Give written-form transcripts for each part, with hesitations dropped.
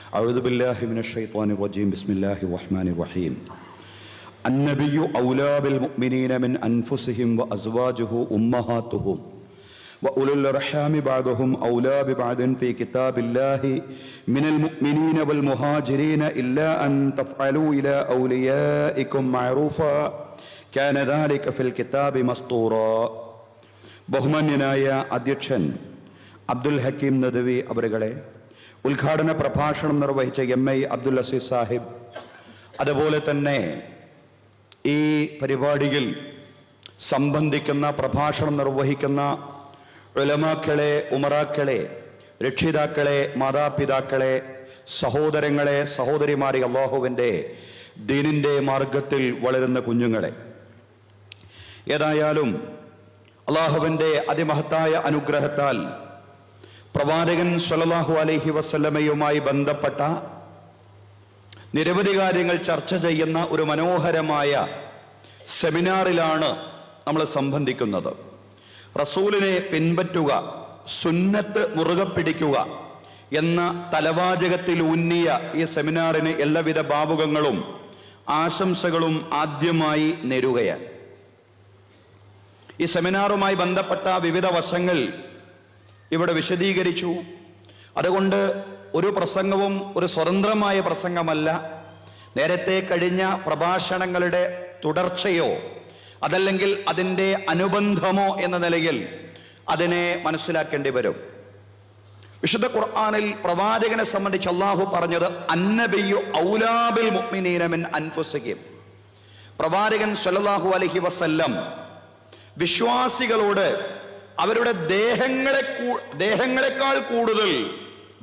أعوذ بالله من الشيطان الرجيم. بسم الله الرحمن الرحيم. النبي أولى بالمؤمنين من أنفسهم وأزواجه أمهاتهم وأولو الأرحام بعضهم أولى ببعض في كتاب الله من المؤمنين والمهاجرين إلا أن تفعلوا إلى أوليائكم معروفا كان ذلك في الكتاب مسطورا. ബഹുമാന്യനായ അധ്യക്ഷൻ അബ്ദുൽ ഹക്കീം നദ്വി അവരുകളെ, ഉദ്ഘാടന പ്രഭാഷണം നിർവഹിച്ച MI അബ്ദുൽ അസീസ് സാഹിബ്, അതുപോലെ തന്നെ ഈ പരിപാടിയിൽ സംബന്ധിക്കുന്ന പ്രഭാഷണം നിർവഹിക്കുന്ന ഉലമാക്കളെ, ഉമറാക്കളെ, രക്ഷിതാക്കളെ, മാതാപിതാക്കളെ, സഹോദരങ്ങളെ, സഹോദരിമാരെ, അള്ളാഹുവിൻ്റെ ദീനിൻ്റെ മാർഗത്തിൽ വളരുന്ന കുഞ്ഞുങ്ങളെ, ഏതായാലും അള്ളാഹുവിൻ്റെ അതിമഹത്തായ അനുഗ്രഹത്താൽ പ്രവാചകൻ സ്വല്ലല്ലാഹു അലൈഹി വസല്ലമയുമായി ബന്ധപ്പെട്ട നിരവധി കാര്യങ്ങൾ ചർച്ച ചെയ്യുന്ന ഒരു മനോഹരമായ സെമിനാറിലാണ് നമ്മൾ സംബന്ധിക്കുന്നത്. റസൂലിനെ പിൻപറ്റുക, സുന്നത്ത് മുറുകെ പിടിക്കുക എന്ന തലവാചകത്തിൽ ഊന്നിയ ഈ സെമിനാറിന് എല്ലാവിധ ഭാവുകങ്ങളും ആശംസകളും ആദ്യമായി നേരുകയാണ്. ഈ സെമിനാറുമായി ബന്ധപ്പെട്ട വിവിധ വശങ്ങൾ ഇവിടെ വിശദീകരിച്ചു. അതുകൊണ്ട് ഒരു പ്രസംഗവും ഒരു സ്വതന്ത്രമായ പ്രസംഗമല്ല, നേരത്തെ കഴിഞ്ഞ പ്രഭാഷണങ്ങളുടെ തുടർച്ചയോ അതല്ലെങ്കിൽ അതിൻ്റെ അനുബന്ധമോ എന്ന നിലയിൽ അതിനെ മനസ്സിലാക്കേണ്ടി വരും. വിശുദ്ധ ഖുർആനിൽ പ്രവാചകനെ സംബന്ധിച്ച് അല്ലാഹു പറഞ്ഞത് അന്നബിയു ഔലാ ബിൽ മുഅ്മിനീന മിൻ അൻഫുസിഹിം. പ്രവാചകൻ സ്വല്ലല്ലാഹു അലൈഹി വസല്ലം വിശ്വാസികളോട് അവരുടെ ദേഹങ്ങളെക്കാൾ കൂടുതൽ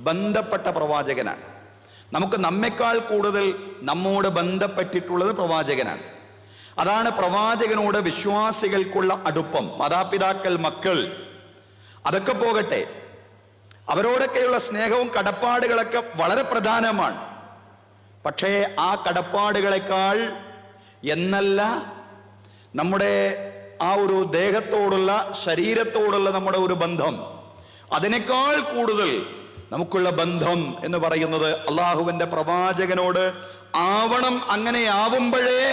ബന്ധപ്പെട്ട പ്രവാചകനാണ്. നമുക്ക് നമ്മെക്കാൾ കൂടുതൽ നമ്മോട് ബന്ധപ്പെട്ടിട്ടുള്ളത് പ്രവാചകനാണ്. അതാണ് പ്രവാചകനോട് വിശ്വാസികൾക്കുള്ള അടുപ്പം. മാതാപിതാക്കൾ, മക്കൾ, അതൊക്കെ പോകട്ടെ, അവരോടൊക്കെയുള്ള സ്നേഹവും കടപ്പാടുകളൊക്കെ വളരെ പ്രധാനമാണ്. പക്ഷേ ആ കടപ്പാടുകളെക്കാൾ എന്നല്ല, നമ്മുടെ ആ ഒരു ദേഹത്തോടുള്ള, ശരീരത്തോടുള്ള നമ്മുടെ ഒരു ബന്ധം, അതിനേക്കാൾ കൂടുതൽ നമുക്കുള്ള ബന്ധം എന്ന് പറയുന്നത് അള്ളാഹുവിന്റെ പ്രവാചകനോട് ആവണം. അങ്ങനെ ആവുമ്പോഴേ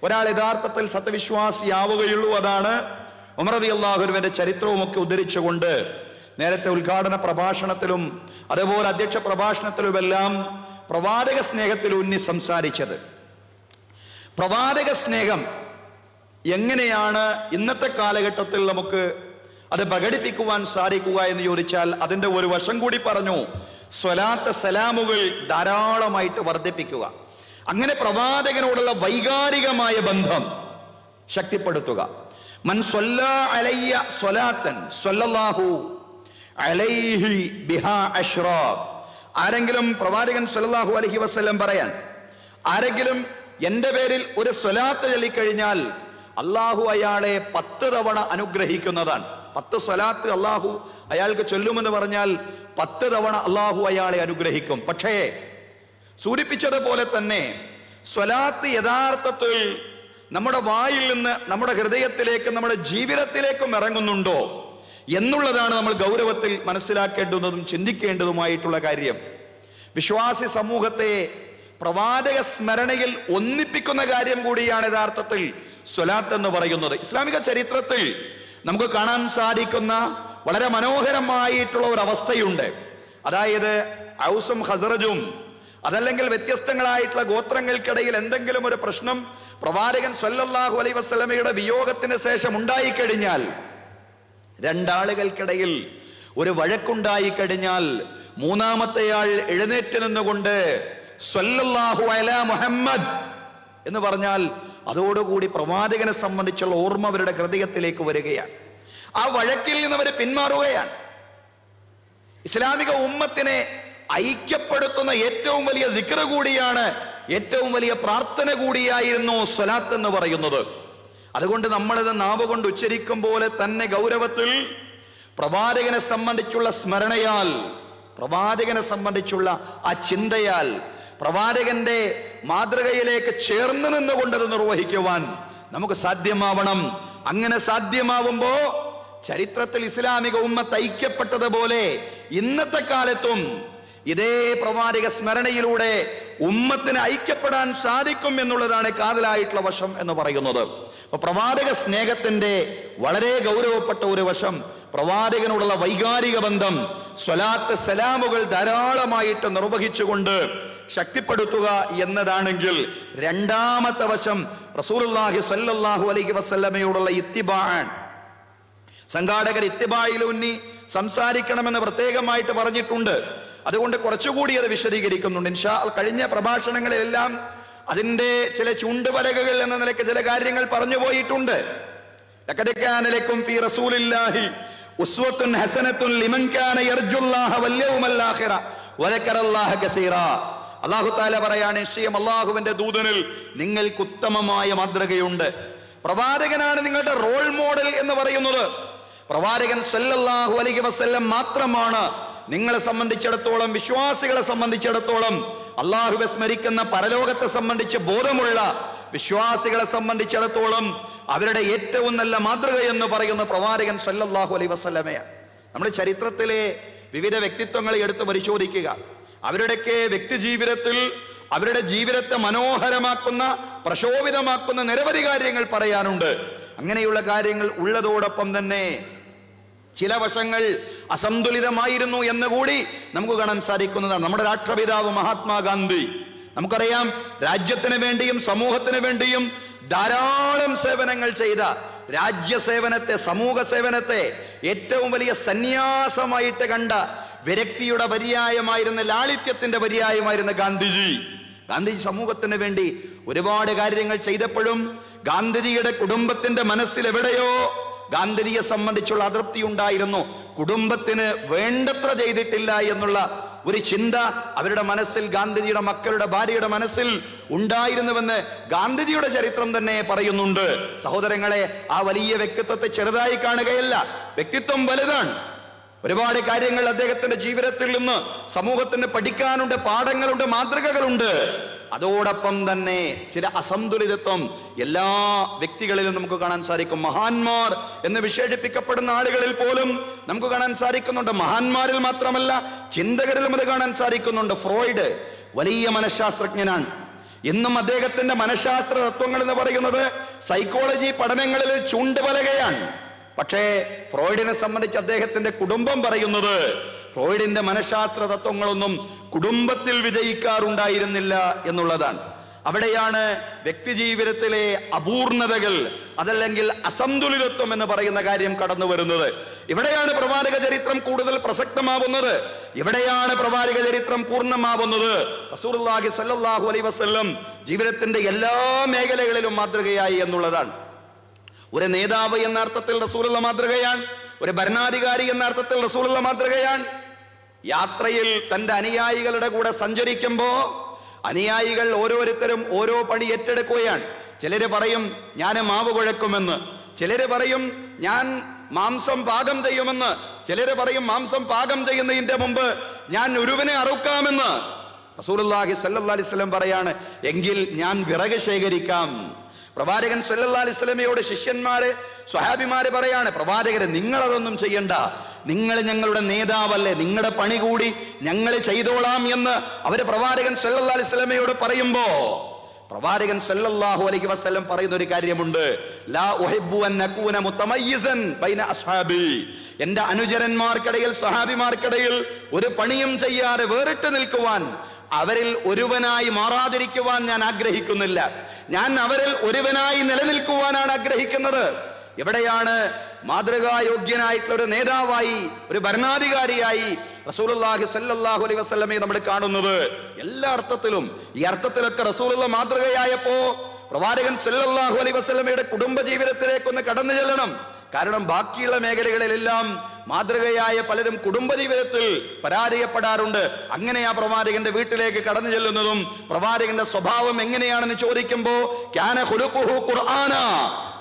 ഒരാൾ യഥാർത്ഥത്തിൽ സത്യവിശ്വാസിയാവുകയുള്ളൂ. അതാണ് ഉമർ റളിയല്ലാഹു അൻഹുവിന്റെ ചരിത്രവും ഒക്കെ ഉദ്ധരിച്ചുകൊണ്ട് നേരത്തെ ഉദ്ഘാടന പ്രഭാഷണത്തിലും അതുപോലെ അധ്യക്ഷ പ്രഭാഷണത്തിലുമെല്ലാം പ്രവാചക സ്നേഹത്തിൽ ഊന്നി സംസാരിച്ചത്. പ്രവാചക സ്നേഹം എങ്ങനെയാണ് ഇന്നത്തെ കാലഘട്ടത്തിൽ നമുക്ക് അത് പ്രകടിപ്പിക്കുവാൻ സാധിക്കുക എന്ന് ചോദിച്ചാൽ അതിൻ്റെ ഒരു വശം കൂടി പറഞ്ഞു. സ്വലാത്ത്, സലാമുകൾ ധാരാളമായിട്ട് വർദ്ധിപ്പിക്കുക. അങ്ങനെ പ്രവാചകനോടുള്ള വൈകാരികമായ ബന്ധം ശക്തിപ്പെടുത്തുക. മൻ സ്വല്ലാ അലയ്യ സ്വലാത്തൻ സ്വല്ലല്ലാഹു അലൈഹി ബിഹാ അശ്റാ. ആരെങ്കിലും പ്രവാചകൻ സ്വല്ലല്ലാഹു അലൈഹി വസല്ലം പറയാൻ, ആരെങ്കിലും എൻ്റെ പേരിൽ ഒരു സ്വലാത്ത് ചൊല്ലിക്കഴിഞ്ഞാൽ അള്ളാഹു അയാളെ 10 തവണ അനുഗ്രഹിക്കുന്നതാണ്. 10 സ്വലാത്ത് അള്ളാഹു അയാൾക്ക് ചൊല്ലുമെന്ന് പറഞ്ഞാൽ 10 തവണ അള്ളാഹു അയാളെ അനുഗ്രഹിക്കും. പക്ഷേ സൂചിപ്പിച്ചതുപോലെ തന്നെ സ്വലാത്ത് യഥാർത്ഥത്തിൽ നമ്മുടെ വായിൽ നിന്ന് നമ്മുടെ ഹൃദയത്തിലേക്ക്, നമ്മുടെ ജീവിതത്തിലേക്കും ഇറങ്ങുന്നുണ്ടോ എന്നുള്ളതാണ് നമ്മൾ ഗൗരവത്തിൽ മനസ്സിലാക്കേണ്ടതും ചിന്തിക്കേണ്ടതുമായിട്ടുള്ള കാര്യം. വിശ്വാസി സമൂഹത്തെ പ്രവാചക സ്മരണയിൽ ഒന്നിപ്പിക്കുന്ന കാര്യം കൂടിയാണ് യഥാർത്ഥത്തിൽ സ്വലാത്ത് എന്ന് പറയുന്നത്. ഇസ്ലാമിക ചരിത്രത്തിൽ നമുക്ക് കാണാൻ സാധിക്കുന്ന വളരെ മനോഹരമായിട്ടുള്ള ഒരു അവസ്ഥയുണ്ട്. അതായത് ഔസും ഖസറജും അതല്ലെങ്കിൽ വ്യത്യസ്തങ്ങളായിട്ടുള്ള ഗോത്രങ്ങൾക്കിടയിൽ എന്തെങ്കിലും ഒരു പ്രശ്നം പ്രവാചകൻ സ്വല്ലല്ലാഹു അലൈഹി വസല്ലമയുടെ വിയോഗത്തിന് ശേഷം ഉണ്ടായിക്കഴിഞ്ഞാൽ, രണ്ടാളുകൾക്കിടയിൽ ഒരു വഴക്കുണ്ടായി കഴിഞ്ഞാൽ മൂന്നാമത്തെയാൾ എഴുന്നേറ്റ് നിന്നുകൊണ്ട് സ്വല്ലല്ലാഹു അലാ മുഹമ്മദ് എന്ന് പറഞ്ഞാൽ അതോടുകൂടി പ്രവാചകനെ സംബന്ധിച്ചുള്ള ഓർമ്മ അവരുടെ ഹൃദയത്തിലേക്ക് വരികയാണ്. ആ വഴക്കിൽ നിന്ന് അവർ പിന്മാറുകയാണ്. ഇസ്ലാമിക ഉമ്മത്തിനെ ഐക്യപ്പെടുത്തുന്ന ഏറ്റവും വലിയ ദിക്ർ കൂടിയാണ്, ഏറ്റവും വലിയ പ്രാർത്ഥന കൂടിയായിരുന്നു സ്വലാത്ത് എന്ന് പറയുന്നത്. അതുകൊണ്ട് നമ്മളിത് നാവ് കൊണ്ട് ഉച്ചരിക്കും പോലെ തന്നെ ഗൗരവത്തിൽ പ്രവാചകനെ സംബന്ധിച്ചുള്ള സ്മരണയാൽ, പ്രവാചകനെ സംബന്ധിച്ചുള്ള ആ ചിന്തയാൽ, പ്രവാചകന്റെ മാതൃകയിലേക്ക് ചേർന്ന് നിന്നുകൊണ്ടത് നിർവഹിക്കുവാൻ നമുക്ക് സാധ്യമാവണം. അങ്ങനെ സാധ്യമാവുമ്പോ ചരിത്രത്തിൽ ഇസ്ലാമിക ഉമ്മത്ത് ഐക്യപ്പെട്ടതുപോലെ ഇന്നത്തെ കാലത്തും ഇതേ പ്രവാചക സ്മരണയിലൂടെ ഉമ്മത്തിന് ഐക്യപ്പെടാൻ സാധിക്കും എന്നുള്ളതാണ് കാതലായിട്ടുള്ള വശം എന്ന് പറയുന്നത്. അപ്പൊ പ്രവാചക സ്നേഹത്തിന്റെ വളരെ ഗൗരവപ്പെട്ട ഒരു വശം പ്രവാചകനോടുള്ള വൈകാരിക ബന്ധം, സ്വലാത്ത് സലാമുകൾ ധാരാളമായിട്ട് നിർവഹിച്ചുകൊണ്ട് ശക്തിപ്പെടുത്തുക എന്നതാണെങ്കിൽ, രണ്ടാമത്തെ വശം റസൂലുള്ളാഹി സ്വല്ലല്ലാഹു അലൈഹി വസല്ലമയോടുള്ള ഇത്തിബാഅൻ. സംഘാടകർ ഇത്തിബായിലൂന്നി സംസാരിക്കണമെന്ന് പ്രത്യേകമായിട്ട് പറഞ്ഞിട്ടുണ്ട്. അതുകൊണ്ട് കുറച്ചുകൂടി അത് വിശദീകരിക്കുന്നുണ്ട്. കഴിഞ്ഞ പ്രഭാഷണങ്ങളിലെല്ലാം അതിന്റെ ചില ചൂണ്ടുപലകകൾ എന്ന നിലയ്ക്ക് ചില കാര്യങ്ങൾ പറഞ്ഞു പോയിട്ടുണ്ട്. ലഖദ് കാന ലക്കും ഫീ റസൂലില്ലാഹി ഉസ്വത്തുൻ ഹസനത്തുൻ ലിമൻ കാന യർജുല്ലാഹ വൽ യൗമൽ ആഖിറ വദക്കറല്ലാഹ കസീറാ. അല്ലാഹു തആല പറയാണ്, നിശ്ചയം അല്ലാഹുവിന്റെ ദൂതനിൽ നിങ്ങൾക്ക് ഉത്തമമായ മാതൃകയുണ്ട്. പ്രവാചകനാണ് നിങ്ങളുടെ റോൾ മോഡൽ എന്ന് പറയുന്നത്. പ്രവാചകൻ സല്ലല്ലാഹു അലൈഹി വസല്ലം മാത്രമാണ് നിങ്ങളെ സംബന്ധിച്ചിടത്തോളം, വിശ്വാസികളെ സംബന്ധിച്ചിടത്തോളം, അള്ളാഹുവെ സ്മരിക്കുന്ന പരലോകത്തെ സംബന്ധിച്ച് ബോധമുള്ള വിശ്വാസികളെ സംബന്ധിച്ചിടത്തോളം അവരുടെ ഏറ്റവും നല്ല മാതൃക എന്ന് പറയുന്ന പ്രവാചകൻ സല്ലല്ലാഹു അലൈഹി വസല്ലമയാണ്. നമ്മൾ ചരിത്രത്തിലെ വിവിധ വ്യക്തിത്വങ്ങളെ എടുത്ത് പരിശോധിക്കുക. അവരുടെയൊക്കെ വ്യക്തി ജീവിതത്തിൽ അവരുടെ ജീവിതത്തെ മനോഹരമാക്കുന്ന, പ്രശോഭിതമാക്കുന്ന നിരവധി കാര്യങ്ങൾ പറയാനുണ്ട്. അങ്ങനെയുള്ള കാര്യങ്ങൾ ഉള്ളതോടൊപ്പം തന്നെ ചില വശങ്ങൾ അസന്തുലിതമായിരുന്നു എന്നുകൂടി നമുക്ക് കാണാൻ സാധിക്കുന്നതാണ്. നമ്മുടെ രാഷ്ട്രപിതാവ് മഹാത്മാഗാന്ധി, നമുക്കറിയാം, രാജ്യത്തിന് വേണ്ടിയും സമൂഹത്തിന് വേണ്ടിയും ധാരാളം സേവനങ്ങൾ ചെയ്ത, രാജ്യസേവനത്തെ, സമൂഹ സേവനത്തെ ഏറ്റവും വലിയ സന്യാസമായിട്ട് കണ്ട വിരക്തിയുടെ പര്യായമായിരുന്ന, ലാളിത്യത്തിന്റെ പര്യായമായിരുന്ന ഗാന്ധിജി സമൂഹത്തിന് വേണ്ടി ഒരുപാട് കാര്യങ്ങൾ ചെയ്തപ്പോഴും ഗാന്ധിജിയുടെ കുടുംബത്തിന്റെ മനസ്സിൽ എവിടെയോ ഗാന്ധിജിയെ സംബന്ധിച്ചുള്ള അതൃപ്തി ഉണ്ടായിരുന്നു. കുടുംബത്തിന് വേണ്ടത്ര ചെയ്തിട്ടില്ല എന്നുള്ള ഒരു ചിന്ത അവരുടെ മനസ്സിൽ, ഗാന്ധിജിയുടെ മക്കളുടെ, ഭാര്യയുടെ മനസ്സിൽ ഉണ്ടായിരുന്നുവെന്ന് ഗാന്ധിജിയുടെ ചരിത്രം തന്നെ പറയുന്നുണ്ട്. സഹോദരങ്ങളെ, ആ വലിയ വ്യക്തിത്വത്തെ ചെറുതായി കാണുകയല്ല, വ്യക്തിത്വം വലുതാണ്. ഒരുപാട് കാര്യങ്ങൾ അദ്ദേഹത്തിന്റെ ജീവിതത്തിൽ നിന്ന് സമൂഹത്തിന് പഠിക്കാനുണ്ട്, പാഠങ്ങളുണ്ട്, മാതൃകകളുണ്ട്. അതോടൊപ്പം തന്നെ ചില അസന്തുലിതത്വം എല്ലാ വ്യക്തികളിലും നമുക്ക് കാണാൻ സാധിക്കും. മഹാന്മാർ എന്ന് വിശേഷിപ്പിക്കപ്പെടുന്ന ആളുകളിൽ പോലും നമുക്ക് കാണാൻ സാധിക്കുന്നുണ്ട്. മഹാന്മാരിൽ മാത്രമല്ല, ചിന്തകരിലും അത് കാണാൻ സാധിക്കുന്നുണ്ട്. ഫ്രോയിഡ് വലിയ മനഃശാസ്ത്രജ്ഞനാണ്. ഇന്നും അദ്ദേഹത്തിന്റെ മനഃശാസ്ത്ര തത്വങ്ങൾ എന്ന് പറയുന്നത് സൈക്കോളജി പഠനങ്ങളിൽ ചൂണ്ടുപലകയാണ്. പക്ഷേ ഫ്രോയിഡിനെ സംബന്ധിച്ച് അദ്ദേഹത്തിന്റെ കുടുംബം പറയുന്നത് ഫ്രോയിഡിന്റെ മനഃശാസ്ത്ര തത്വങ്ങളൊന്നും കുടുംബത്തിൽ വിജയിക്കാറുണ്ടായിരുന്നില്ല എന്നുള്ളതാണ്. അവിടെയാണ് വ്യക്തിജീവിതത്തിലെ അപൂർണതകൾ, അതല്ലെങ്കിൽ അസന്തുലിതത്വം എന്ന് പറയുന്ന കാര്യം കടന്നു വരുന്നത്. ഇവിടെയാണ് പ്രവാചക ചരിത്രം കൂടുതൽ പ്രസക്തമാവുന്നത്. ഇവിടെയാണ് പ്രവാചക ചരിത്രം പൂർണ്ണമാവുന്നത്. റസൂലുള്ളാഹി സ്വല്ലല്ലാഹു അലൈഹി വസല്ലം ജീവിതത്തിന്റെ എല്ലാ മേഖലകളിലും മാതൃകയായി എന്നുള്ളതാണ്. ഒരു നേതാവ് എന്ന അർത്ഥത്തിൽ റസൂലുള്ള മാതൃകയാണ്. ഒരു ഭരണാധികാരി എന്ന അർത്ഥത്തിൽ റസൂലുള്ള മാതൃകയാണ്. യാത്രയിൽ തന്റെ അനുയായികളുടെ കൂടെ സഞ്ചരിക്കുമ്പോ അനുയായികൾ ഓരോരുത്തരും ഓരോ പണി ഏറ്റെടുക്കുകയാണ്. ചിലര് പറയും ഞാൻ മാവ് കുഴക്കുമെന്ന്, ചിലര് പറയും ഞാൻ മാംസം പാകം ചെയ്യുമെന്ന്, ചിലര് പറയും മാംസം പാകം ചെയ്യുന്നതിന്റെ മുമ്പ് ഞാൻ ഒരുവനെ അറുക്കാമെന്ന്. റസൂലുള്ളാഹി സ്വല്ലല്ലാഹി അലൈഹി വസല്ലം പറയാണ്, എങ്കിൽ ഞാൻ വിറക് ശേഖരിക്കാം. പ്രവാചകൻ സല്ലല്ലാഹു അലൈഹി വസല്ലമയോട് ശിഷ്യന്മാര്, സ്വഹാബിമാര് പറയാണ്, പ്രവാചകരെ നിങ്ങളതൊന്നും ചെയ്യണ്ട, നിങ്ങൾ ഞങ്ങളുടെ നേതാവല്ലേ, നിങ്ങളുടെ പണി കൂടി ഞങ്ങൾ ചെയ്തോളാം എന്ന് അവര് പ്രവാചകൻ സല്ലല്ലാഹു അലൈഹി വസല്ലമയോട് പറയുമ്പോ പ്രവാചകൻ സല്ലല്ലാഹു അലൈഹി വസല്ലം പറയുന്ന ഒരു കാര്യമുണ്ട്, ലാ ഉഹിബ്ബു അൻ നകൂന മുതമയ്യിസൻ ബൈന അസ്ഹാബി. എന്റെ അനുചരന്മാർക്കിടയിൽ, സ്വഹാബിമാർക്കിടയിൽ ഒരു പണിയും ചെയ്യാതെ വേറിട്ട് നിൽക്കുവാൻ, അവരിൽ ഒരുവനായി മാറാതിരിക്കുവാൻ ഞാൻ ആഗ്രഹിക്കുന്നില്ല. ഞാൻ അവരിൽ ഒരുവനായി നിലനിൽക്കുവാനാണ് ആഗ്രഹിക്കുന്നത്. എവിടെയാണ് മാതൃകായോഗ്യനായിട്ടുള്ള ഒരു നേതാവായി, ഒരു ഭരണാധികാരിയായി റസൂലുള്ളാഹി സ്വല്ലല്ലാഹു അലൈഹി വസല്ലമയെ നമ്മൾ കാണുന്നത്? എല്ലാ അർത്ഥത്തിലും. ഈ അർത്ഥത്തിലൊക്കെ റസൂലുള്ള മാതൃകയായപ്പോ പ്രവാചകൻ സ്വല്ലല്ലാഹു അലൈഹി വസല്ലമയുടെ കുടുംബ ജീവിതത്തിലേക്കൊന്ന് കടന്നു ചെല്ലണം. കാരണം ബാക്കിയുള്ള മേഖലകളിലെല്ലാം മാതൃകയായ പലരും കുടുംബജീവിതത്തിൽ പരാജയപ്പെടാറുണ്ട്. അങ്ങനെ ആ പ്രവാചകന്റെ വീട്ടിലേക്ക് കടന്നു ചെല്ലുന്നതും പ്രവാചകന്റെ സ്വഭാവം എങ്ങനെയാണെന്ന് ചോദിക്കുമ്പോ കാന ഖുലുഖുഹു ഖുർആന,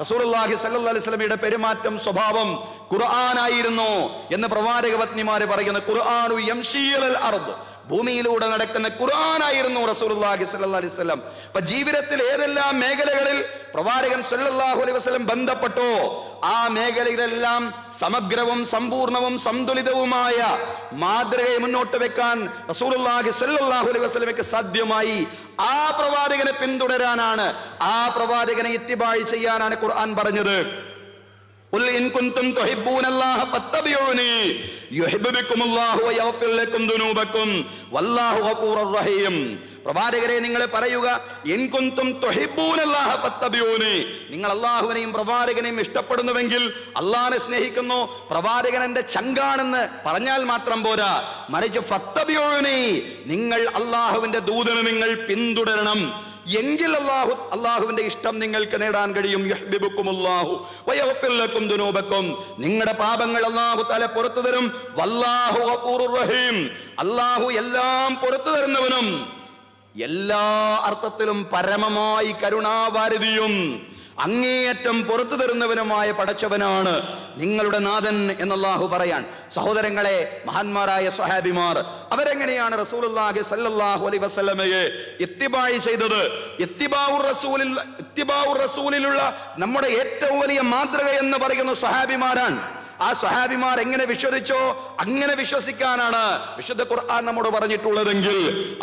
റസൂലുള്ളാഹി സ്വല്ലല്ലാഹു അലൈഹി വസല്ലമയുടെ പെരുമാറ്റം, സ്വഭാവം ഖുർആനായിരുന്നു എന്ന് പ്രവാചക പത്നിമാര് പറയുന്നു. ഖുർആനു യംശീ അലൽ അർദ്, ഭൂമിയിലൂടെ നടക്കുന്ന ഖുർആനായിരുന്നു റസൂലുള്ളാഹി സ്വല്ലല്ലാഹു അലൈഹി വസല്ലം. അപ്പൊ ജീവിതത്തിൽ ഏതെല്ലാം മേഖലകളിൽ പ്രവാചകൻ സ്വല്ലല്ലാഹു അലൈഹി വസല്ലം ബന്ധപ്പെട്ടോ ആ മേഖലയിലെല്ലാം സമഗ്രവും സമ്പൂർണവും സന്തുലിതവുമായ മാതൃകയെ മുന്നോട്ട് വെക്കാൻ റസൂലുള്ളാഹി സ്വല്ലല്ലാഹു അലൈഹി വസല്ലമയ്ക്ക് സാധ്യമായി. ആ പ്രവാചകനെ പിന്തുടരാനാണ്, ആ പ്രവാചകനെ ഇത്തിബാഴ് ചെയ്യാനാണ് ഖുർആൻ പറഞ്ഞത്. ഖുൽ ഇൻ കുൻതും തുഹിബ്ബൂനല്ലാഹ ഫത്തബിഊനി യുഹിബ്ബുകുമുല്ലാഹു വയഗ്ഫിർ ലക്കും ദുനൂബക്കും വല്ലാഹു ഗഫൂറുർ റഹീം. പ്രവാചകരെ നിങ്ങൾ പറയുക, ഇൻ കുൻതും തുഹിബ്ബൂനല്ലാഹ ഫത്തബിഊനി, നിങ്ങൾ അല്ലാഹുവിനെയും പ്രവാചകനെയും ഇഷ്ടപ്പെടുന്നുവെങ്കിൽ, അല്ലാഹുവിനെ സ്നേഹിക്കുന്നു, പ്രവാചകൻ എന്റെ ചങ്കാണെന്ന് പറഞ്ഞാൽ മാത്രം പോരാ, മറിച്ച് ഫത്തബിഊനി, നിങ്ങൾ അല്ലാഹുവിന്റെ ദൂതനെ നിങ്ങൾ പിന്തുടരണം. എങ്കിൽ അല്ലാഹുവിന്റെ ഇഷ്ടം നിങ്ങൾക്ക് നേടാൻ കഴിയും. യുഹിബ്ബുകുമുല്ലാഹു വയഗ്ഫിർ ലക്കും ദുനൂബക്കും, നിങ്ങളുടെ പാപങ്ങൾ അല്ലാഹു തആല പുറത്തു തരും. വല്ലാഹു ഗഫൂറുർ റഹീം, അല്ലാഹു എല്ലാം പുറത്തു തരുന്നവനും എല്ലാ അർത്ഥത്തിലും പരമമായി കരുണാവാരിധിയും അങ്ങേയറ്റം പുറത്തു തരുന്നവനുമായ പടച്ചവനാണ് നിങ്ങളുടെ നാഥൻ എന്നല്ലാഹു പറയാൻ. സഹോദരങ്ങളെ, മഹാന്മാരായ സ്വഹാബിമാർ അവരെങ്ങനെയാണ് റസൂലുള്ളാഹി സ്വല്ലല്ലാഹു അലൈഹി വസല്ലമയെ ഇത്തിബാഴ് ചെയ്തത്? ഇത്തിബാഉർ റസൂലിലുള്ള നമ്മുടെ ഏറ്റവും വലിയ മാതൃക എന്ന് പറയുന്ന സ്വഹാബിമാരാണ്. ആ സ്വഹാബിമാർ എങ്ങനെ വിശ്വസിച്ചോ അങ്ങനെ വിശ്വസിക്കാനാണ് വിശുദ്ധ ഖുർആൻ നമ്മോട് പറഞ്ഞിട്ടുള്ളതെങ്കിൽ,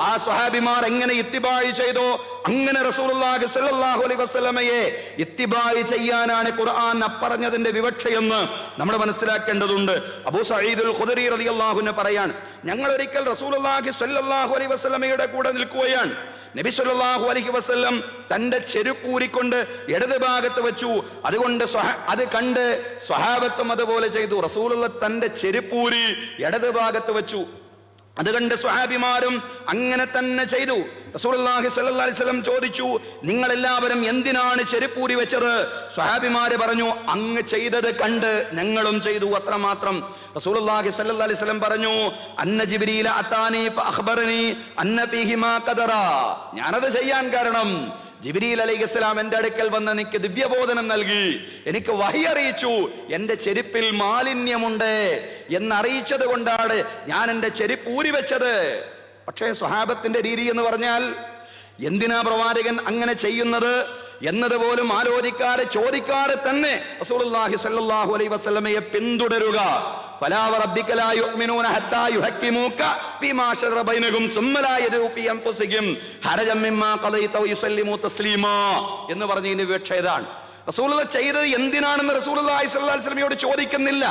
ആ സ്വഹാബിമാർ എങ്ങനെ ഇത്തിബാഴ് ചെയ്തോ അങ്ങനെ റസൂലുള്ളാഹി സ്വല്ലല്ലാഹു അലൈഹി വസല്ലമയെ ഇത്തിബാഴ് ചെയ്യാനാണ് ഖുർആൻ അപ്പറഞ്ഞതിന്റെ വിവക്ഷയെന്ന് നമ്മൾ മനസ്സിലാക്കേണ്ടതുണ്ട്. അബൂ സഈദുൽ ഖുദരി റളിയല്ലാഹു അൻഹു പറയാൻ, ഞങ്ങൾ ഒരിക്കൽ റസൂലുള്ളാഹി സ്വല്ലല്ലാഹു അലൈഹി വസല്ലമയുടെ കൂടെ നിൽക്കുകയാണ്. നബി സല്ലല്ലാഹു അലൈഹി വസല്ലം തന്റെ ചെരുപ്പൂരിക്കൊണ്ട് ഇടത് ഭാഗത്ത് വെച്ചു. അതുകൊണ്ട് അത് കണ്ട് സ്വഹാബത്തും അതുപോലെ ചെയ്തു. റസൂലുള്ള തന്റെ ചെരുപ്പൂരി ഇടത് ഭാഗത്ത് വെച്ചു. അത് കണ്ട് സ്വഹാബിമാരും അങ്ങനെ തന്നെ ചെയ്തു. റസൂലുള്ളാഹി സ്വല്ലല്ലാഹു അലൈഹി വസല്ലം ചോദിച്ചു, നിങ്ങൾ എല്ലാവരും എന്തിനാണ് ചെരുപ്പൂരി വെച്ചത്? സ്വഹാബിമാര് പറഞ്ഞു, അങ്ങ് ചെയ്തത് കണ്ട് ഞങ്ങളും ചെയ്തു, അത്രമാത്രം. റസൂലുള്ളാഹി സ്വല്ലല്ലാഹു അലൈഹി വസല്ലം പറഞ്ഞു, അന്ന ജിബ്രീല അതാനി ഫഅഖ്ബറനി അന്ന ഫീഹി മാ ഖദറ, ഞാനത് ചെയ്യാൻ കാരണം ജിബ്രീൽ അലൈഹിസ്സലാം എന്റെ അടുക്കൽ വന്ന് എനിക്ക് ദിവ്യബോധനം നൽകി, എനിക്ക് വഹി അറിയിച്ചു, എന്റെ ചെരുപ്പിൽ മാലിന്യമുണ്ട് എന്നറിയിച്ചത് കൊണ്ടാണ് ഞാൻ എന്റെ ചെരുപ്പ് ഊരി വെച്ചത്. പക്ഷേ സ്വഹാബത്തിന്റെ രീതി എന്ന് പറഞ്ഞാൽ, എന്തിനാ പ്രവാചകൻ അങ്ങനെ ചെയ്യുന്നത് എന്നതുപോലും ആലോചിക്കാതെ ചോദിക്കാതെ തന്നെ റസൂലുള്ളാഹി സ്വല്ലല്ലാഹു അലൈഹി വസല്ലമയെ പിന്തുടരുക. ഫലാ വറബ്ബിക ലാ യുഅ്മിനൂന ഹത്താ യുഹക്കിമൂക ഫീമാ ശറ ബൈനഹും സുമ്മ ലാ യദൂ ഫീ അൻഫുസിഹിം ഹറജം മിമ്മാ ഖളൈത വയുസല്ലിമു തസ്ലീമാ എന്ന് പറഞ്ഞതിന്റെ വിവക്ഷ ഏതാണ്? റസൂലുള്ള ചെയ്തത് എന്തിനാണെന്ന് റസൂലുള്ളാഹി സ്വല്ലല്ലാഹു അലൈഹി വസല്ലമയോട് ചോദിക്കുന്നില്ല.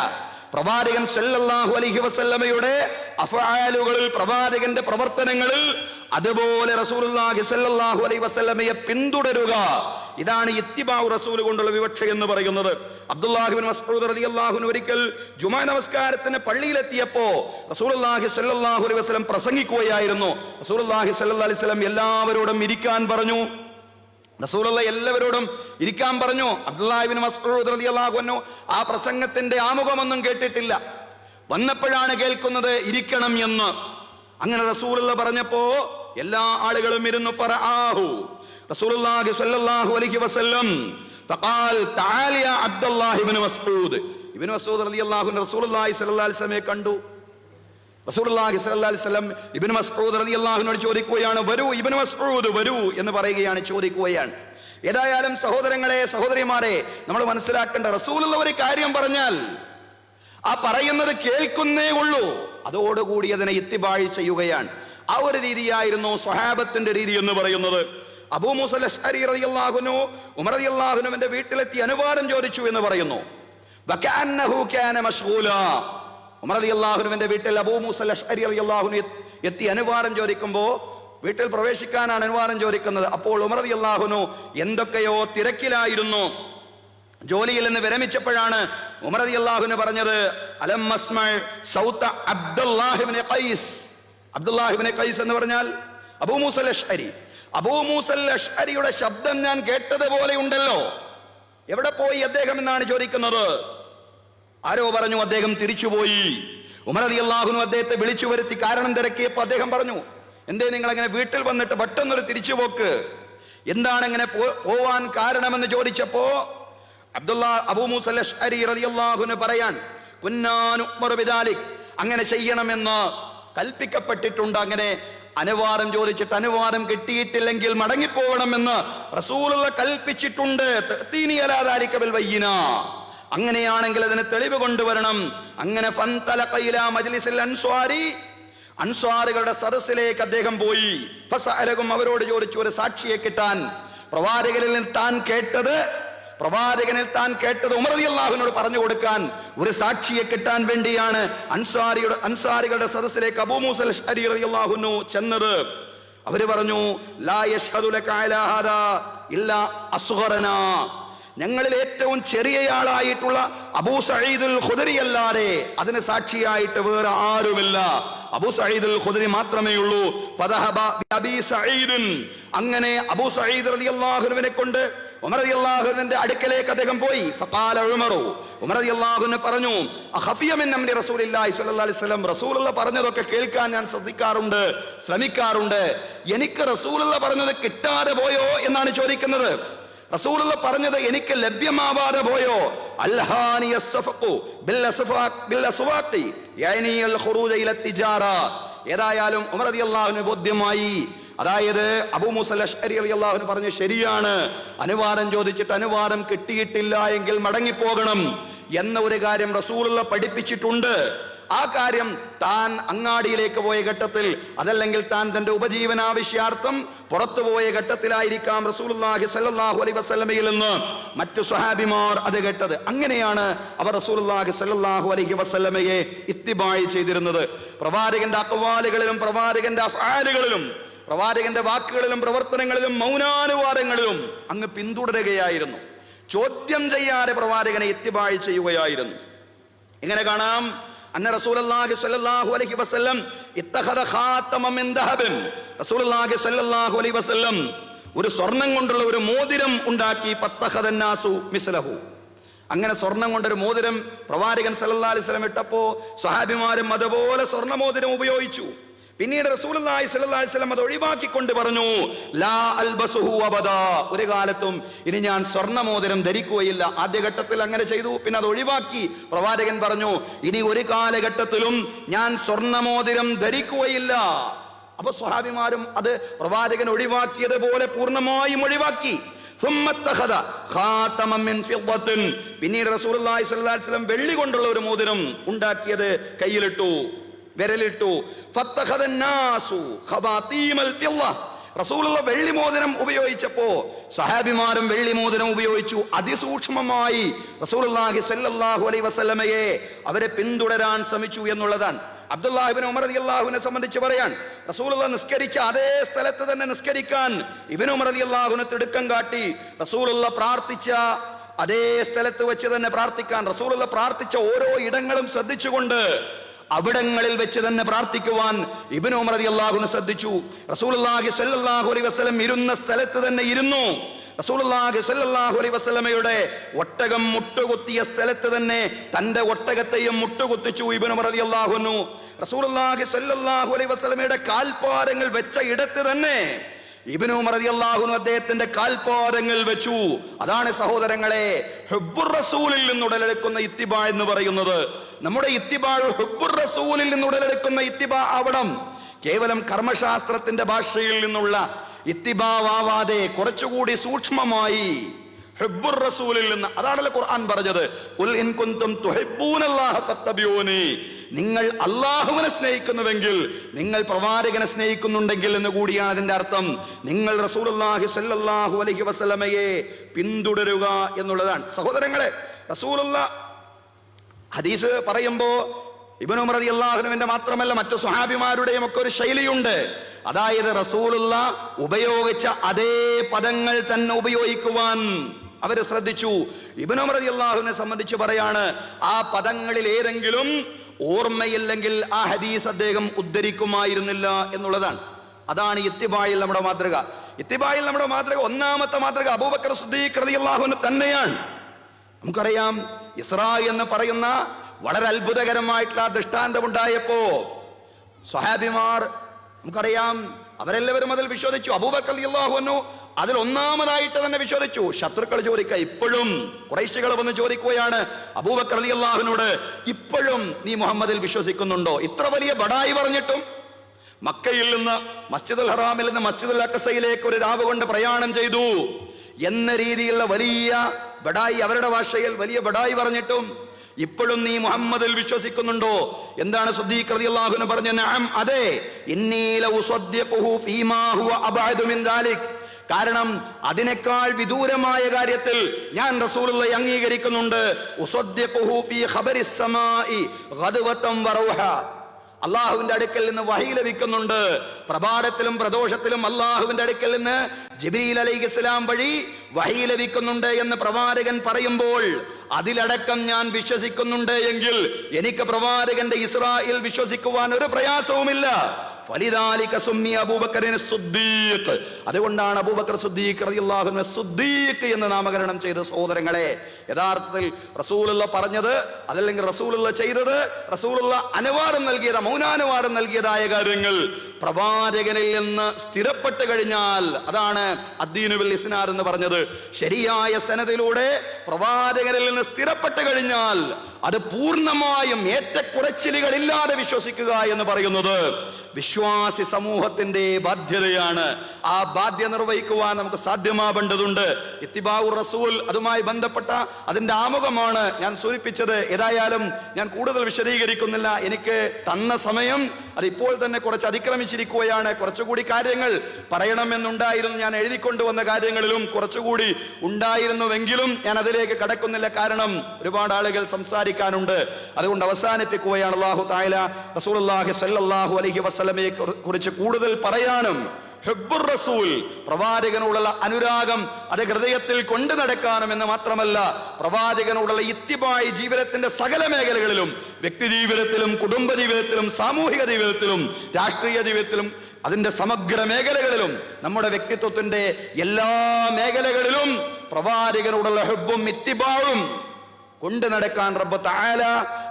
പ്രവാചകൻ സല്ലല്ലാഹു അലൈഹി വസല്ലമയുടെ അഫ്ആലുകളിൽ, പ്രവാചകന്റെ പ്രവർത്തനങ്ങളിൽ അതുപോലെ റസൂലുള്ളാഹി സല്ലല്ലാഹു അലൈഹി വസല്ലമയെ പിന്തുടരുക, ഇതാണ് ഇത്തിബാഉ റസൂൽ കൊണ്ടുള്ള വിവക്ഷ എന്ന് പറയുന്നത്. അബ്ദുല്ലാഹി ഇബ്നു മസ്ഊദ് റളിയല്ലാഹു അൻഹു ഒരിക്കൽ ജുമാ നമസ്കാരത്തിന് പള്ളിയിലെത്തിയപ്പോ റസൂലുള്ളാഹി സല്ലല്ലാഹു അലൈഹി വസല്ലം പ്രസംഗിക്കുകയായിരുന്നു. റസൂലുള്ളാഹി സല്ലല്ലാഹു അലൈഹി വസല്ലം എല്ലാവരോടും ഇരിക്കാൻ പറഞ്ഞു. റസൂലുള്ള എല്ലാവരോടും ഇരിക്കാൻ പറഞ്ഞു. അബ്ദുല്ലാഹി ഇബ്നു മസ്ഊദ് റളിയല്ലാഹു അൻഹു ആ പ്രസംഗത്തിന്റെ ആമുഖമൊന്നും കേട്ടിട്ടില്ല. വന്നപ്പോഴാണ് കേൾക്കുന്നത് ഇരിക്കണം എന്ന്. അങ്ങനെ റസൂലുള്ള പറഞ്ഞപ്പോ എല്ലാ ആളുകളും ഇരുന്നു. ഫറആഹു റസൂലുള്ളാഹി സ്വല്ലല്ലാഹു അലൈഹി വസല്ലം ഫഖാൽ തആല യാ അബ്ദുല്ലാഹി ഇബ്നു മസ്ഊദ്. ഇബ്നു മസ്ഊദ് റളിയല്ലാഹു അൻഹു റസൂലുള്ളാഹി സ്വല്ലല്ലാഹു അലൈഹി വസല്ലമയെ കണ്ടു. റസൂലുള്ളാഹി സ്വല്ലല്ലാഹു അലൈഹി വസല്ലം ഇബ്നു മസ്ഊദ് റളിയല്ലാഹു അൻഹു ചോദിക്കുകയാണ്, വരൂ ഇബ്നു മസ്ഊദ് വരൂ എന്ന് പറയുകയാണ്, ചോദിക്കുകയാണ്. ഏതായാലും സഹോദരങ്ങളെ, സഹോദരിമാരെ, നമ്മൾ മനസ്സിലാക്കേണ്ട, റസൂലുള്ള ഒരു കാര്യം പറഞ്ഞാൽ ആ പറയുന്നത് കേൾക്കുന്നേ ഉള്ളൂ, അതോടുകൂടി അതിനെ ഇത്തിബാഴ് ചെയ്യുകയാണ്. ആ ഒരു രീതിയായിരുന്നു സ്വഹാബത്തിന്റെ രീതി എന്ന് പറയുന്നത്. അബൂ മൂസ അശ്അരി റളിയല്ലാഹു അൻഹു ഉമർ റളിയല്ലാഹു അൻഹുവിന്റെ വീട്ടിലെത്തി അനുവാദം ചോദിച്ചു എന്ന് പറയുന്നു. വകഅന്നഹു കാന മശ്ഗൂലാ. ഉമർ റളിയല്ലാഹു അൻഹുവിന്റെ വീട്ടിൽ അബൂ മൂസ അശ്അരി റളിയല്ലാഹു അൻഹു എത്തി അനുവാദം ചോദിക്കുമ്പോൾ, വീട്ടിൽ പ്രവേശിക്കാനാണ് അനുവാദം ചോദിക്കുന്നത്. അപ്പോൾ ഉമർ റളിയല്ലാഹു അൻഹു എന്തൊക്കെയോ തിരക്കിലായിരുന്നു. ജോലിയിൽ നിന്ന് വിരമിച്ചപ്പോഴാണ് ഉമർ റളിയല്ലാഹു അൻഹു പറഞ്ഞത്, അലം അസ്മഅ സൗത അബ്ദുല്ലാഹി ഇബ്നു ഖൈസ്. അബ്ദുല്ലാഹി ഇബ്നു ഖൈസ് എന്ന് പറഞ്ഞാൽ അബൂ മൂസ അശ്അരി. അബൂ മൂസ അശ്അരിയുടെ ശബ്ദം ഞാൻ കേട്ടതുപോലെ ഉണ്ടല്ലോ, എവിടെ പോയി അദ്ദേഹം എന്നാണ് ചോദിക്കുന്നത്. ആരോ പറഞ്ഞു അദ്ദേഹം തിരിച്ചുപോയി. ഉമർ റളിയല്ലാഹു അൻഹു അദ്ദേഹത്തെ വിളിച്ചു വരുത്തി കാരണം തിരക്കിയപ്പോൾ അദ്ദേഹം പറഞ്ഞു, എന്തേ നിങ്ങൾ അങ്ങനെ വീട്ടിൽ വന്നിട്ട് പെട്ടെന്നൊരു തിരിച്ചുപോക്ക്, എന്താണ് അങ്ങനെ പോവാൻ കാരണമെന്ന് ചോദിച്ചപ്പോ അബൂ മൂസ അശ്അരി റളിയല്ലാഹു അൻഹു പറയാൻ, കുന്നാ നുഅ്മറു ബിദാലിക്, അങ്ങനെ ചെയ്യണമെന്ന് കൽപ്പിക്കപ്പെട്ടിട്ടുണ്ട്. അങ്ങനെ അനുവാദം ചോദിച്ചിട്ട് അനുവാദം കിട്ടിയിട്ടില്ലെങ്കിൽ മടങ്ങിപ്പോകണമെന്ന് റസൂലുള്ള കൽപ്പിച്ചിട്ടുണ്ട്. അങ്ങനെയാണെങ്കിൽ അതിന് തെളിവ് കൊണ്ടുവരണം. അങ്ങനെ അൻസ്വാറുകളുടെ സദസ്സിലേക്ക് അദ്ദേഹം പോയി. അവരോട് ചോദിച്ചു ഒരു സാക്ഷിയെ കിട്ടാൻ. പ്രവാചകനിൽ താൻ കേട്ടത് ഉമർ റളിയല്ലാഹുവിനോട് പറഞ്ഞു കൊടുക്കാൻ ഒരു സാക്ഷിയെ കിട്ടാൻ വേണ്ടിയാണ് അൻസാരികളുടെ സദസ്സിലേക്ക് അബൂ മൂസ അശ്അരി റളിയല്ലാഹു അൻഹു ചെന്നത്. അവര് പറഞ്ഞു, ലാ യശ്ഹദു ലക അലാ ഹാദാ ഇല്ലാ അസ്ഗറനാ, ഞങ്ങളിൽ ഏറ്റവും ചെറിയയാളായിട്ടുള്ള അബൂ സഈദുൽ ഖുദരി അല്ലാതെ അതിന് സാക്ഷിയായിട്ട് വേറെ ആരുമില്ല. അബൂ സഈദുൽ ഖുദരി മാത്രമേ ഉള്ളൂ. ഫദഹബ ബി സഈദ്, അങ്ങനെ അബൂ സഈദ് റളിയല്ലാഹുവിനെ കൊണ്ട് ഉമർ റളിയല്ലാഹുവിന്റെ അടുക്കലേക്ക് അദ്ദേഹം പോയി. ഫഖാല ഉമറു, ഉമർ റളിയല്ലാഹു പറഞ്ഞു, അഖഫിയ മിൻ അംരി റസൂലില്ലാഹി സ്വല്ലല്ലാഹു അലൈഹി വസല്ലം, റസൂലുള്ള പറഞ്ഞതൊക്കെ കേൾക്കാൻ ഞാൻ ശ്രമിക്കാറുണ്ട്. എനിക്ക് റസൂലുള്ള പറഞ്ഞത് കിട്ടാതെ പോയോ എന്നാണ് ചോദിക്കുന്നത്. റസൂലുള്ള പറഞ്ഞത് എനിക്ക് ലഭ്യമാവാതെ പോയോ? ഏതായാലും ഉമർ റളിയല്ലാഹുവിന് ബോധ്യമായി. അതായത് അബൂ മൂസ അശ്അരി റളിയല്ലാഹു പറഞ്ഞു, ശരിയാണ്, അനുവാദം ചോദിച്ചിട്ട് അനുവാദം കിട്ടിയിട്ടില്ല എങ്കിൽ മടങ്ങിപ്പോകണം എന്ന ഒരു കാര്യം റസൂലുള്ള പഠിപ്പിച്ചിട്ടുണ്ട്. ആ കാര്യം താൻ അങ്ങാടിയിലേക്ക് പോയ ഘട്ടത്തിൽ, അതല്ലെങ്കിൽ താൻ തന്റെ ഉപജീവനാവശ്യാർത്ഥം പുറത്തു പോയ ഘട്ടത്തിലായിരിക്കാം റസൂലുള്ളാഹി സ്വല്ലല്ലാഹു അലൈഹി വസല്ലമയിൽ നിന്ന് മറ്റു സ്വഹാബിമാർ അത് കേട്ടത്. അങ്ങനെയാണ് അവർ റസൂലുള്ളാഹി സ്വല്ലല്ലാഹു അലൈഹി വസല്ലമയെ ഇത്തിബായി ചെയ്തിരുന്നത്. പ്രവാചകന്റെ അഖ്വാലുകളിലും പ്രവാചകന്റെ അഫ്ആലുകളിലും പ്രവാചകന്റെ വാക്കുകളിലും പ്രവർത്തനങ്ങളിലും മൗനാനുവാദങ്ങളിലും അങ്ങ് പിന്തുടരുകയായിരുന്നു. ചോദ്യം ചെയ്യാതെ പ്രവാചകനെ ഇത്തിബായി ചെയ്യുകയായിരുന്നു. ഇങ്ങനെ കാണാം, അന്ന റസൂലുള്ളാഹി സ്വല്ലല്ലാഹു അലൈഹി വസല്ലം ഇത്തഖദ ഖാതമൻ മിൻ ദഹബിൻ, റസൂലുള്ളാഹി സ്വല്ലല്ലാഹു അലൈഹി വസല്ലം ഒരു സ്വർണം കൊണ്ടുള്ള ഒരു മോതിരം ഉണ്ടാക്കി. ഫത്തഖദന്നാസു മിസ്ലഹു, അങ്ങനെ സ്വർണം കൊണ്ടൊരു മോതിരം പ്രവാചകൻ സ്വല്ലല്ലാഹു അലൈഹി വസല്ലം ഇട്ടപ്പോ സ്വഹാബിമാരും അതുപോലെ സ്വർണ്ണ മോതിരം ഉപയോഗിച്ചു. പിന്നീട് റസൂലുള്ളാഹി സ്വല്ലല്ലാഹു അലൈഹി വസല്ലം അത് ഒഴിവാക്കിക്കൊണ്ട് പറഞ്ഞു, ലാ അൽബസുഹു അബദാ, ഒരു കാലത്തും ഇനി ഞാൻ സ്വർണ്ണമോതിരം ധരിക്കുകയില്ല. ആദ്യഘട്ടത്തിൽ അങ്ങനെ ചെയ്തു, പിന്നെ അത് ഒഴിവാക്കി. പ്രവാചകൻ പറഞ്ഞു, ഇനി ഒരു കാലഘട്ടത്തിലും ഞാൻ സ്വർണ്ണമോതിരം ധരിക്കുകയില്ല. അപ്പൊ സ്വഹാബിമാരും അത് പ്രവാചകൻ ഒഴിവാക്കിയതുപോലെ പൂർണ്ണമായും ഒഴിവാക്കി. പിന്നീട് റസൂലുള്ളാഹി സ്വല്ലല്ലാഹു അലൈഹി വസല്ലം വെള്ളി കൊണ്ടുള്ള ഒരു മോതിരം ഉണ്ടാക്കിയത് കയ്യിലിട്ടു, വിരലിട്ടു. റസൂലുള്ള വെള്ളി മോതിരം ഉപയോഗിച്ചപ്പോ സഹാബിമാരും വെള്ളി മോതിരം ഉപയോഗിച്ചു. അതിസൂക്ഷ്മമായി റസൂലുള്ളാഹി സ്വല്ലല്ലാഹു അലൈഹി വസല്ലമയെ അവരെ പിന്തുടരാൻ ശ്രമിച്ചു എന്നുള്ളതാണ്. അബ്ദുല്ലാഹി ഇബ്നു ഉമർ റളിയല്ലാഹുവിനെ സംബന്ധിച്ച് പറയാൻ, റസൂലുള്ള നിസ്കരിച്ച അതേ സ്ഥലത്ത് തന്നെ നിസ്കരിക്കാൻ ഇബ്നു ഉമർ റളിയല്ലാഹുവിനെ തിടുക്കം കാട്ടി. റസൂലുള്ള പ്രാർത്ഥിച്ച അതേ സ്ഥലത്ത് വെച്ച് തന്നെ പ്രാർത്ഥിക്കാൻ, റസൂലുള്ള പ്രാർത്ഥിച്ച ഓരോ ഇടങ്ങളും ശ്രദ്ധിച്ചുകൊണ്ട് അവിടങ്ങളിൽ വെച്ച് തന്നെ പ്രാർത്ഥിക്കുവാൻ ഇബ്നു ഉമർ റളിയല്ലാഹു അൻഹു ശ്രദ്ധിച്ചു. റസൂലുള്ളാഹി സ്വല്ലല്ലാഹു അലൈഹി വസല്ലം ഇരുന്ന സ്ഥലത്ത് തന്നെ ഇരുന്നു. റസൂലുള്ളാഹി സ്വല്ലല്ലാഹു അലൈഹി വസല്ലമയുടെ ഒട്ടകം മുട്ടുകുത്തിയ സ്ഥലത്ത് തന്നെ തന്റെ ഒട്ടകത്തെയും മുട്ടുകുത്തിച്ചു ഇബ്നു ഉമർ റളിയല്ലാഹു അൻഹു. റസൂലുള്ളാഹി സ്വല്ലല്ലാഹു അലൈഹി വസല്ലമയുടെ കാൽപാദങ്ങൾ വെച്ച ഇടത്ത് തന്നെ ഇബ്നു ഉമർ റളിയല്ലാഹു അൻഹു അദ്ദേഹത്തിന്റെ കാൽപാദങ്ങൾ വെച്ചു. അതാണ് സഹോദരങ്ങളെ ഹുബ്ബുർ റസൂലിൽ നിന്ന് ഉടലെടുക്കുന്ന ഇത്തിബാ എന്ന് പറയുന്നത്. നമ്മുടെ ഇത്തിബാ ഹുബ്ബുർ റസൂലിൽ നിന്ന് ഉടലെടുക്കുന്ന ഇത്തിബാ ആവണം. കേവലം കർമ്മശാസ്ത്രത്തിന്റെ ഭാഷയിൽ നിന്നുള്ള ഇത്തിബാവാതെ കുറച്ചുകൂടി സൂക്ഷ്മമായി ഹുബ്ബുർ റസൂലിൽ നിന്ന്, അതാണല്ലോ ഖുർആൻ പറഞ്ഞത്, ഖുൽ ഇൻ കുൻതും തുഹിബ്ബൂനല്ലാഹ ഫത്തബിഊനി, നിങ്ങൾ അല്ലാഹുവിനെ സ്നേഹിക്കുന്നുവെങ്കിൽ, നിങ്ങൾ പ്രവാചകനെ സ്നേഹിക്കുന്നുണ്ടെങ്കിൽ എന്ന് കൂടിയാണ് അതിന്റെ അർത്ഥം. നിങ്ങൾ റസൂലുള്ളാഹി സ്വല്ലല്ലാഹു അലൈഹി വസല്ലമയെ പിന്തുടരുക എന്നുള്ളതാണ്. സഹോദരങ്ങളെ, റസൂലുള്ള ഹദീസ് പറയുമ്പോ ഇബ്നു ഉമർ റളിയല്ലാഹു അൻഹുവിന്റെ മാത്രമല്ല മറ്റു സ്വഹാബിമാരുടെയും ഒക്കെ ഒരു ശൈലിയുണ്ട്. അതായത് റസൂലുള്ള ഉപയോഗിച്ച അതേ പദങ്ങൾ തന്നെ ഉപയോഗിക്കുവാൻ അവര് ശ്രദ്ധിച്ചു. ഇബ്നു ഉമർ റളിയല്ലാഹു അൻഹുവിനെ സംബന്ധിച്ച് പറയാണ്, ആ പദങ്ങളിൽ ഏതെങ്കിലും ഓർമ്മയില്ലെങ്കിൽ ആ ഹദീസ് അദ്ദേഹം ഉദ്ധരിക്കുമായിരുന്നില്ല എന്നുള്ളതാണ്. അതാണ് ഇത്തിബായിൽ നമ്മുടെ മാതൃക. ഇത്തിബായിൽ നമ്മുടെ മാതൃക, ഒന്നാമത്തെ മാതൃക അബൂബക്കർ സിദ്ദീഖ് റളിയല്ലാഹു അൻഹു തന്നെയാണ്. നമുക്കറിയാം, ഇസ്രാ എന്ന് പറയുന്ന വളരെ അത്ഭുതകരമായിട്ടുള്ള ദൃഷ്ടാന്തമുണ്ടായപ്പോ സ്വഹാബിമാർ, നമുക്കറിയാം, അവരെല്ലാവരും അതിൽ വിശ്വസിച്ചു. അബൂബക്കർ റളിയല്ലാഹു അൻഹു അതിൽ ഒന്നാമതായിട്ട് തന്നെ വിശ്വസിച്ചു. ശത്രുക്കൾ ചോദിക്കുക, ഇപ്പോഴും ഖുറൈശികൾ വന്ന് ചോദിക്കുകയാണ് അബൂബക്കർ റളിയല്ലാഹുവിനോട്, ഇപ്പോഴും നീ മുഹമ്മദിൽ വിശ്വസിക്കുന്നുണ്ടോ? ഇത്ര വലിയ ബഡായി പറഞ്ഞിട്ടും. മക്കയിൽ നിന്ന് മസ്ജിദുൽ ഹറാമിൽ നിന്ന് മസ്ജിദുൽ അഖ്സയിലേക്ക് ഒരു രാവ് കൊണ്ട് പ്രയാണം ചെയ്തു എന്ന രീതിയിലുള്ള വലിയ ബഡായി, അവരുടെ ഭാഷയിൽ വലിയ ബഡായി പറഞ്ഞിട്ടും ഇപ്പോഴും നീ മുഹമ്മദിൽ വിശ്വസിക്കുന്നുണ്ടോ? എന്താണ് സിദ്ദീഖ് റളിയല്ലാഹു അൻഹു പറഞ്ഞു? നഅം, അതെ. ഇന്നീ ലഉസദ്ദിഖുഹു ഫീമാ ഹുവ അബ്അദു മിൻ ദാലിക്. കാരണം അതിനേക്കാൾ വിദൂരമായ കാര്യത്തിൽ ഞാൻ റസൂലുള്ളാഹിയെ അംഗീകരിക്കുന്നുണ്ട്. ഉസദ്ദിഖുഹു ഫീ ഖബരിസ് സമാഇ ഗദവതൻ വറൗഹ. അള്ളാഹുവിന്റെ അടുക്കൽ നിന്ന് വഹി ലഭിക്കുന്നുണ്ട്. പ്രഭാതത്തിലും പ്രദോഷത്തിലും അള്ളാഹുവിന്റെ അടുക്കൽ നിന്ന് ജിബ്രീൽ അലൈഹിസ്സലാം വഴി വഹി ലഭിക്കുന്നുണ്ട് എന്ന് പ്രവാചകൻ പറയുമ്പോൾ അതിലടക്കം ഞാൻ വിശ്വസിക്കുന്നുണ്ട് എങ്കിൽ എനിക്ക് പ്രവാചകന്റെ ഇസ്രായേൽ വിശ്വസിക്കുവാൻ ഒരു പ്രയാസവുമില്ല. അതുകൊണ്ടാണ് അബൂബക്കർ സിദ്ദീഖ് റളിയല്ലാഹു അൻഹു സിദ്ദീഖ് എന്ന് നാമകരണം ചെയ്ത. സഹോദരങ്ങളെ, യഥാർത്ഥത്തിൽ റസൂലുള്ള പറഞ്ഞത് അതല്ലെങ്കിൽ റസൂലുള്ള ചെയ്തത്, റസൂലുള്ള അനുവാദം നൽകിയത്, മൗനാനുവാദം നൽകിയതായ കാര്യങ്ങൾ പ്രവാചകനിൽ നിന്ന് സ്ഥിരപ്പെട്ട് കഴിഞ്ഞാൽ, അതാണ് അദ്ദീനു ബിൽ ഇസ്നാദ് എന്ന് പറഞ്ഞത്. ശരിയായ സനദിലൂടെ പ്രവാചകനിൽ നിന്ന് സ്ഥിരപ്പെട്ട് കഴിഞ്ഞാൽ അത് പൂർണ്ണമായും ഏറ്റക്കുറച്ചിലുകളില്ലാതെ വിശ്വസിക്കുക എന്ന് പറയുന്നത് വിശ്വാസി സമൂഹത്തിന്റെ ബാധ്യതയാണ്. ആ ബാധ്യത നിർവഹിക്കുവാൻ നമുക്ക് സാധ്യമാവേണ്ടതുണ്ട്. ഇത്തിബാഉർ റസൂൽ, അതുമായി ബന്ധപ്പെട്ട അതിന്റെ ആമുഖമാണ് ഞാൻ സൂചിപ്പിച്ചത്. ഏതായാലും ഞാൻ കൂടുതൽ വിശദീകരിക്കുന്നില്ല. എനിക്ക് തന്ന സമയം അത് ഇപ്പോൾ തന്നെ കുറച്ച് അതിക്രമിച്ചിരിക്കുകയാണ്. കുറച്ചുകൂടി കാര്യങ്ങൾ പറയണമെന്നുണ്ടായിരുന്നു. ഞാൻ എഴുതിക്കൊണ്ടുവന്ന കാര്യങ്ങളിലും കുറച്ചുകൂടി ഉണ്ടായിരുന്നുവെങ്കിലും ഞാൻ അതിലേക്ക് കടക്കുന്നില്ല. കാരണം ഒരുപാട് ആളുകൾ സംസാരിക്കാനുണ്ട്. അതുകൊണ്ട് അവസാനിപ്പിക്കുകയാണ്. അല്ലാഹു തആല റസൂലുള്ളാഹി സ്വല്ലല്ലാഹു അലൈഹി വസല്ലമയെ കുറിച്ച് കൂടുതൽ പറയാനും ഹുബ്ബുർ റസൂൽ, പ്രവാചകനോടുള്ള അനുരാഗം അത് ഹൃദയത്തിൽ കൊണ്ടു നടക്കാനും എന്ന് മാത്രമല്ല, പ്രവാചകനോടുള്ള ഇത്തിബായി ജീവിതത്തിന്റെ സകല മേഖലകളിലും, വ്യക്തി ജീവിതത്തിലും കുടുംബ ജീവിതത്തിലും സാമൂഹിക ജീവിതത്തിലും രാഷ്ട്രീയ ജീവിതത്തിലും അതിന്റെ സമഗ്ര മേഖലകളിലും നമ്മുടെ വ്യക്തിത്വത്തിന്റെ എല്ലാ മേഖലകളിലും പ്രവാചകനോടുള്ള ഹുബ്ബും ഇത്തിബാവും കൊണ്ട് നടക്കാൻ റബ്ബ് തആല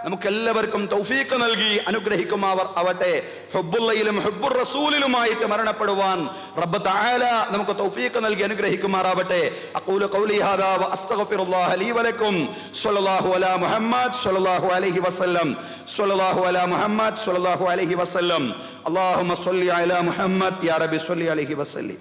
നമുക്കെല്ലാവർക്കും തൗഫീഖ് നൽകി അനുഗ്രഹിക്കുമാവട്ടെ. ഹുബ്ബുള്ളയിലും ഹുബ്ബുർ റസൂലിലുമായിട്ട് മരണപ്പെടുവാൻ റബ്ബ് തആല നമുക്ക് തൗഫീഖ് നൽകി അനുഗ്രഹിക്കുമാറാവട്ടെ. അഖൂലു ഖൗലി ഹാദാ വ അസ്തഗ്ഫിറുല്ലാഹ ലീ വലക്കും. സ്വല്ലല്ലാഹു അലാ മുഹമ്മദ് സ്വല്ലല്ലാഹു അലൈഹി വസല്ലം. സ്വല്ലല്ലാഹു അലാ മുഹമ്മദ് സ്വല്ലല്ലാഹു അലൈഹി വസല്ലം. അല്ലാഹുമ്മ സ്വല്ലി അലാ മുഹമ്മദ് യാ റബ്ബി സ്വല്ലി അലൈഹി വസല്ലം.